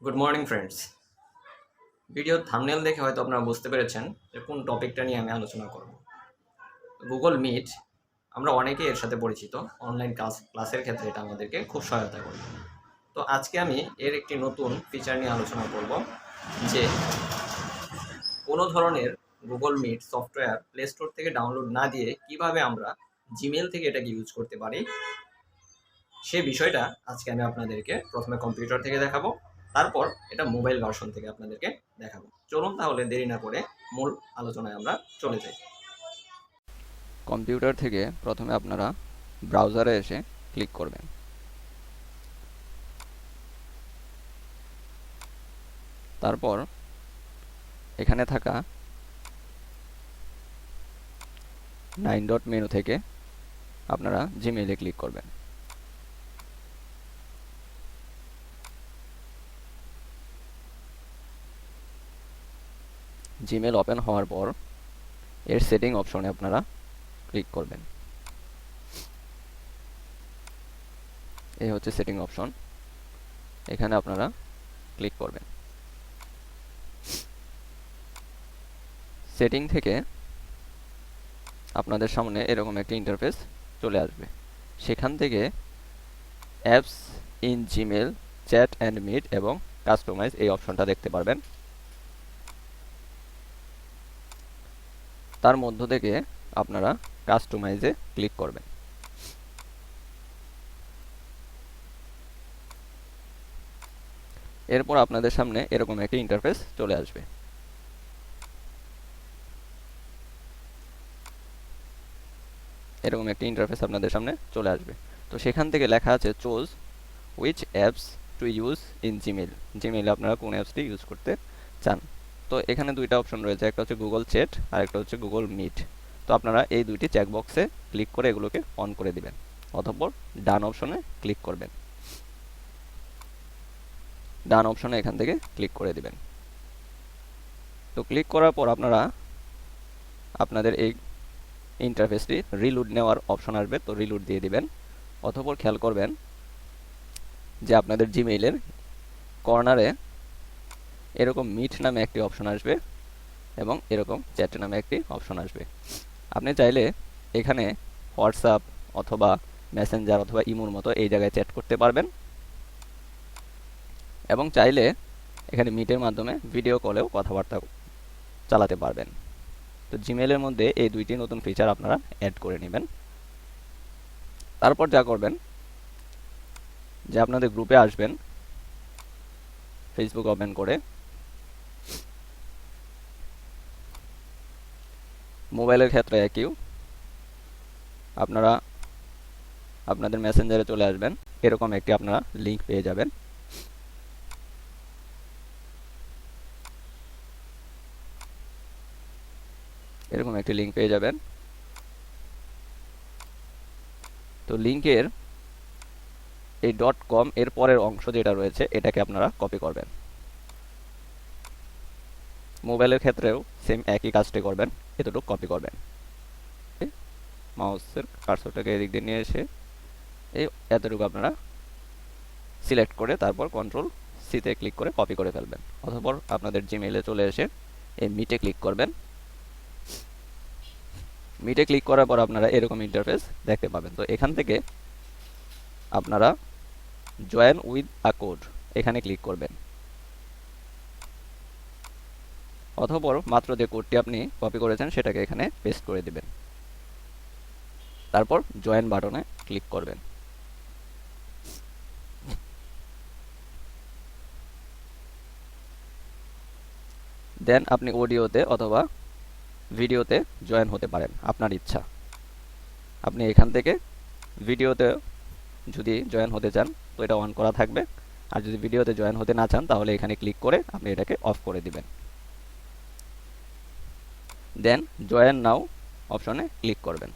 Good morning friends. ভিডিওর thumbnail দেখে হয়তো আপনারা বুঝতে পেরেছেন যে কোন টপিকটা নিয়ে আমি আলোচনা করব। গুগল মিট আমরা অনেকেই এর সাথে পরিচিত। অনলাইন ক্লাসের ক্ষেত্রে এটা আমাদেরকে খুব সহায়তা করে। তো আজকে আমি এর একটি নতুন ফিচার নিয়ে আলোচনা করব, যে কোনো ধরনের Google Meet software Play Store থেকে ডাউনলোড না দিয়ে কিভাবে আমরা জিমেল থেকে এটাকে ইউজ করতে পারি, সে বিষয়টা আজকে আমি আপনাদেরকে প্রথমে কম্পিউটার থেকে দেখাবো, তারপর এটা মোবাইল ভার্সন থেকে আপনাদেরকে দেখাবো। চলুন তাহলে দেরি না করে মূল আলোচনায় আমরা চলে যাই। কম্পিউটার থেকে প্রথমে আপনারা ব্রাউজারে এসে ক্লিক করবেন। তারপর এখানে থাকা 9 ডট মেনু থেকে আপনারা জিমেইলে ক্লিক করবেন। জিমেল ওপেন হওয়ার পর এর সেটিং অপশনে আপনারা ক্লিক করবেন। এই হচ্ছে সেটিং অপশন, এখানে আপনারা ক্লিক করবেন। সেটিং থেকে আপনাদের সামনে এরকম একটি ইন্টারফেস চলে আসবে। সেখান থেকে apps in Gmail, chat and Meet এবং কাস্টমাইজ এই অপশনটা দেখতে পারবেন। তার মধ্য থেকে আপনারা কাস্টমাইজে ক্লিক করবেন। এরপর আপনাদের সামনে এরকম একটি ইন্টারফেস চলে আসবে। এরকম একটি ইন্টারফেস আপনাদের সামনে চলে আসবে। তো সেখান থেকে লেখা আছে choose which apps to use in Gmail. জিমেইলে আপনারা কোন অ্যাপসটি ইউজ করতে চান। তো এখানে দুইটা অপশন রয়েছে, একটা হচ্ছে গুগল চ্যাট আর একটা হচ্ছে গুগল মিট। তো আপনারা এই দুইটি চেকবক্সে ক্লিক করে এগুলোকে অন করে দিবেন, অতঃপর ডান অপশনে ক্লিক করবেন। ডান অপশনে এখান থেকে ক্লিক করে দিবেন। তো ক্লিক করার পর আপনারা আপনাদের এই ইন্টারফেসটি রিলোড নেওয়ার অপশন আসবে, তো রিলোড দিয়ে দিবেন। অতঃপর খেয়াল করবেন যে আপনাদের জিমেইলের কর্নারে এরকম মিট নামে একটি অপশন আসবে এবং এরকম চ্যাট নামে একটি অপশন আসবে। আপনি চাইলে এখানে হোয়াটসঅ্যাপ অথবা মেসেঞ্জার অথবা ইমোর মতো এই জায়গায় চ্যাট করতে পারবেন এবং চাইলে এখানে মিটের মাধ্যমে ভিডিও কলেও কথাবার্তা চালাতে পারবেন। তো জিমেইলের মধ্যে এই দুইটি নতুন ফিচার আপনারা অ্যাড করে নেবেন। তারপর যা করবেন যে আপনাদের গ্রুপে আসবেন, ফেসবুক ওপেন করে মোবাইলের ক্ষেত্রে একই, আপনারা আপনাদের মেসেঞ্জারে চলে আসবেন। এরকম একটি আপনারা লিংক পেয়ে যাবেন। এরকম একটি লিংক পেয়ে যাবেন। তো লিংকের এই .com এর পরের অংশ যেটা রয়েছে এটাকে আপনারা কপি করবেন। মোবাইলের ক্ষেত্রেও সেম একই কাজটি করবেন, এতটুকু কপি করবেন। মাউসের কার্সরটাকে এদিক দিয়ে নিয়ে এসে এই এতটুকু আপনারা সিলেক্ট করে তারপর কন্ট্রোল সিতে ক্লিক করে কপি করে ফেলবেন। অতঃপর আপনাদের জিমেইলে চলে এসে এই মিটে ক্লিক করবেন। মিটে ক্লিক করার পর আপনারা এরকম ইন্টারফেস দেখতে পাবেন। তো এখান থেকে আপনারা জয়েন উইথ আ কোড এখানে ক্লিক করবেন। অতঃপর মাত্র যে কোডটি আপনি কপি করেছেন সেটাকে এখানে পেস্ট করে দিবেন। তারপর জয়েন বাটনে ক্লিক করবেন। দেন আপনি অডিওতে অথবা ভিডিওতে জয়েন হতে পারেন, আপনার ইচ্ছা। আপনি এখান থেকে ভিডিওতে যদি জয়েন হতে চান তো এটা অন করা থাকবে, আর যদি ভিডিওতে জয়েন হতে না চান তাহলে এখানে ক্লিক করে আপনি এটাকে অফ করে দিবেন। দেন জয়েন নাও অপশনে ক্লিক করবেন।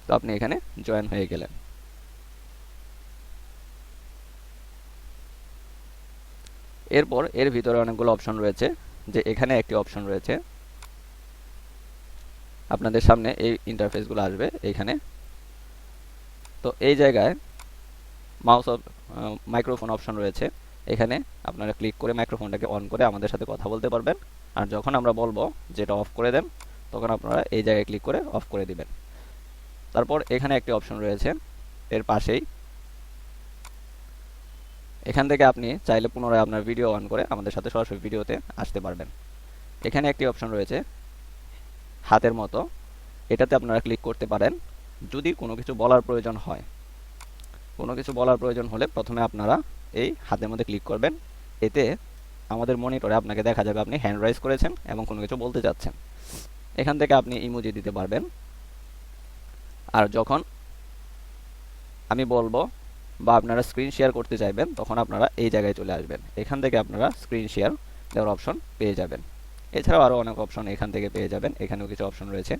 তো আপনি এখানে জয়েন হয়ে গেলেন। এরপর এর ভিতরে অনেকগুলো অপশন রয়েছে, যে এখানে একটি অপশন রয়েছে, আপনাদের সামনে এই ইন্টারফেসগুলো আসবে এইখানে। তো এই জায়গায় মাউস মাইক্রোফোন অপশন রয়েছে, এখানে আপনারা ক্লিক করে মাইক্রোফোনটাকে অন করে আমাদের সাথে কথা বলতে পারবেন। আর যখন আমরা বলবো যেটা অফ করে দেন, তখন আপনারা এই জায়গায় ক্লিক করে অফ করে দিবেন। তারপর এখানে একটি অপশন রয়েছে, এর পাশেই এখান থেকে আপনি চাইলে পুনরায় আপনার ভিডিও অন করে আমাদের সাথে সরাসরি ভিডিওতে আসতে পারবেন। এখানে একটি অপশন রয়েছে হাতের মতো, এটাতে আপনারা ক্লিক করতে পারেন যদি কোনো কিছু বলার প্রয়োজন হয়। কোনো কিছু বলার প্রয়োজন হলে প্রথমে আপনারা এই হাতের মধ্যে ক্লিক করবেন, এতে আমাদের মনিটরে আপনাকে দেখা যাবে আপনি হ্যান্ড রাইজ করেছেন এবং কোনো কিছু বলতে চাচ্ছেন। এখান থেকে আপনি ইমোজি দিতে পারবেন। আর যখন আমি বলবো বা আপনারা স্ক্রিন শেয়ার করতে চাইবেন, তখন আপনারা এই জায়গায় চলে আসবেন, এখান থেকে আপনারা স্ক্রিন শেয়ার দেওয়ার অপশন পেয়ে যাবেন। এছাড়াও আরও অনেক অপশন এখান থেকে পেয়ে যাবেন। এখানেও কিছু অপশন রয়েছে।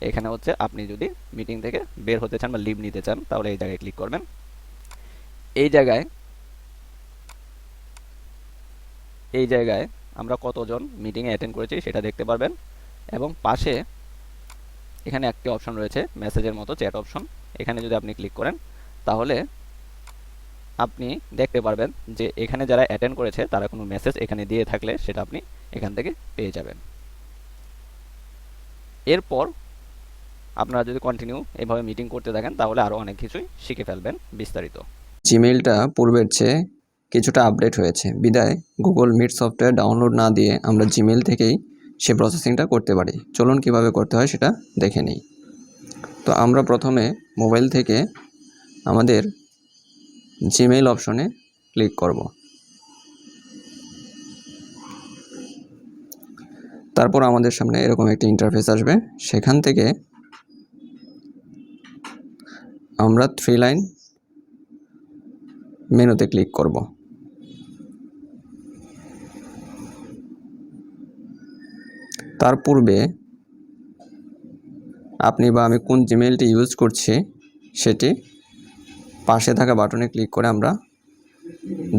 এখানে হচ্ছে আপনি যদি মিটিং থেকে বের হতে চান বা লিভ নিতে চান, তাহলে এই জায়গায় ক্লিক করবেন। এই জায়গায় আমরা কতজন মিটিংয়ে অ্যাটেন্ড করেছি সেটা দেখতে পারবেন। এবং পাশে এখানে একটি অপশন রয়েছে মেসেজের মতো, চ্যাট অপশন। এখানে যদি আপনি ক্লিক করেন, তাহলে আপনি দেখতে পারবেন যে এখানে যারা অ্যাটেন্ড করেছে তারা কোনো মেসেজ এখানে দিয়ে থাকলে সেটা আপনি এখান থেকে পেয়ে যাবেন। এরপর আপনারা যদি কন্টিনিউ এভাবে মিটিং করতে থাকেন, তাহলে আরও অনেক কিছুই শিখে ফেলবেন বিস্তারিত। জিমেইলটা পূর্বের চেয়ে কিছুটা আপডেট হয়েছে, বিদায় গুগল মিট সফটওয়্যার ডাউনলোড না দিয়ে আমরা জিমেইল থেকেই সে প্রসেসিংটা করতে পারি। চলুন কিভাবে করতে হয় সেটা দেখে নিই। তো আমরা প্রথমে মোবাইল থেকে আমাদের জিমেইল অপশনে ক্লিক করব। তারপর আমাদের সামনে এরকম একটি ইন্টারফেস আসবে। সেখান থেকে আমরা 3 লাইন মেনুতে ক্লিক করব। তার পূর্বে আপনি বা আমি কোন জিমেইলটি ইউজ করছি সেটি পাশে থাকা বাটনে ক্লিক করে আমরা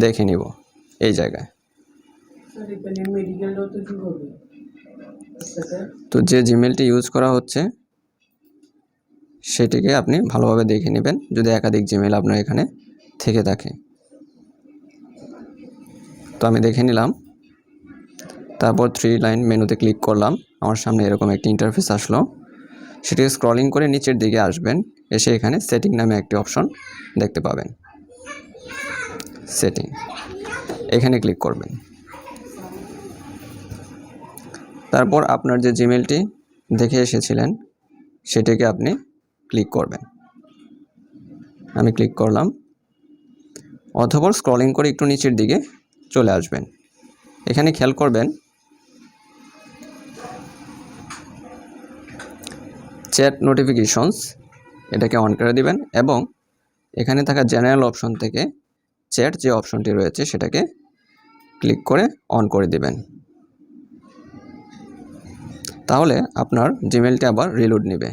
দেখে নিব এই জায়গায়। তো যে জিমেইলটি ইউজ করা হচ্ছে সেটিকে আপনি ভালোভাবে দেখে নেবেন যদি একাধিক জিমেইল আপনার এখানে থেকে থাকে। তো আমি দেখে নিলাম। তারপর 3 লাইন মেনুতে ক্লিক করলাম। আমার সামনে এরকম একটি ইন্টারফেস আসলো। সেটিকে স্ক্রলিং করে নিচের দিকে আসবেন, এসে এখানে সেটিং নামে একটি অপশন দেখতে পাবেন। সেটিং, এখানে ক্লিক করবেন। তারপর আপনার যে জিমেইলটি দেখে এসেছিলেন সেটিকে আপনি ক্লিক করবেন। আমি ক্লিক করলাম। অথবা স্ক্রলিং করে একটু নিচের দিকে চলে আসবেন। এখানে খেয়াল করবেন চ্যাট নোটিফিকেশনস, এটাকে অন করে দিবেন এবং এখানে থাকা জেনারেল অপশন থেকে চ্যাট যে অপশনটি রয়েছে সেটাকে ক্লিক করে অন করে দিবেন। তাহলে আপনার জিমেইলটি আবার রিলোড নেবে।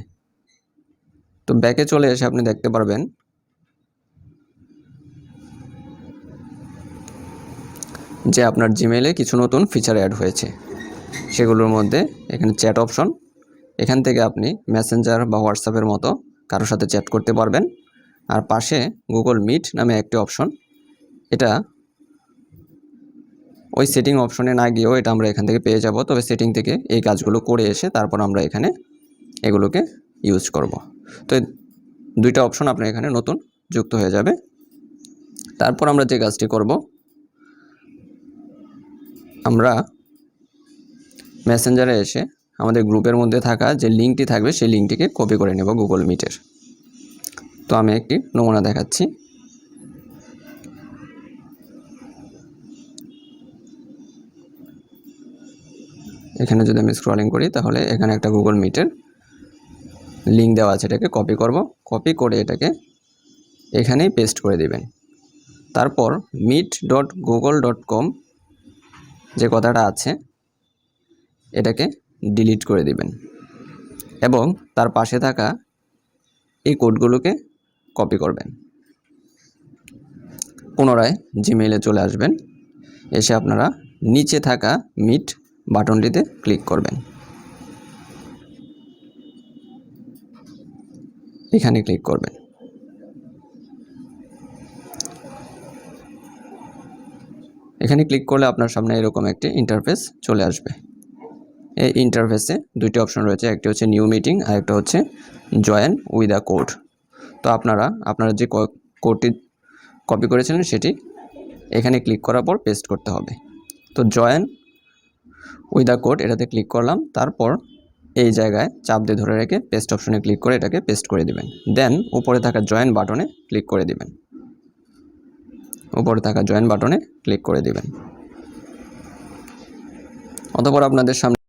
তো ব্যাকে চলে এসে আপনি দেখতে পারবেন যে আপনার জিমেইলে কিছু নতুন ফিচার অ্যাড হয়েছে। সেগুলোর মধ্যে এখানে চ্যাট অপশন, এখান থেকে আপনি মেসেঞ্জার বা হোয়াটসঅ্যাপের মতো কারোর সাথে চ্যাট করতে পারবেন। আর পাশে গুগল মিট নামে একটি অপশন, এটা ওই সেটিং অপশনে না গিয়েও এটা আমরা এখান থেকে পেয়ে যাব। তবে সেটিং থেকে এই কাজগুলো করে এসে তারপর আমরা এখানে এগুলোকে ইউজ করব। তো দুইটা অপশন আপনার এখানে নতুন যুক্ত হয়ে যাবে। তারপর আমরা যে কাজটি করব, আমরা মেসেঞ্জারে এসে আমাদের গ্রুপের মধ্যে থাকা যে লিঙ্কটি থাকবে সেই লিঙ্কটিকে কপি করে নেব গুগল মিটের। তো আমি একটি নমুনা দেখাচ্ছি। এখানে যদি আমি স্ক্রলিং করি তাহলে এখানে একটা গুগল মিটের লিঙ্ক দেওয়া আছে, এটাকে কপি করব। কপি করে এটাকে এখানেই পেস্ট করে দিবেন। তারপর meet.google.com যে কথাটা আছে এটাকে ডিলিট করে দিবেন এবং তার পাশে থাকা এই কোডগুলোকে কপি করবেন। পুনরায় জিমেইলে চলে আসবেন, এসে আপনারা নিচে থাকা মিট বাটনটিতে ক্লিক করবেন। এখানে ক্লিক করবেন। এখানে ক্লিক করলে আপনার সামনে এরকম একটি ইন্টারফেস চলে আসবে। এই ইন্টারফেসে দুইটি অপশন রয়েছে, একটি হচ্ছে নিউ মিটিং আর একটা হচ্ছে জয়েন উইথ আ কোড। তো আপনারা যে কোডটি কপি করেছিলেন সেটি এখানে ক্লিক করার পর পেস্ট করতে হবে। তো জয়েন উইথ আ কোড এটাতে ক্লিক করলাম, তারপর এই জায়গায় চাপ দিয়ে ধরে রেখে পেস্ট অপশনে ক্লিক করে এটাকে পেস্ট করে দিবেন। দেন উপরে থাকা জয়েন বাটনে ক্লিক করে দিবেন। অতঃপর আপনাদের সামনে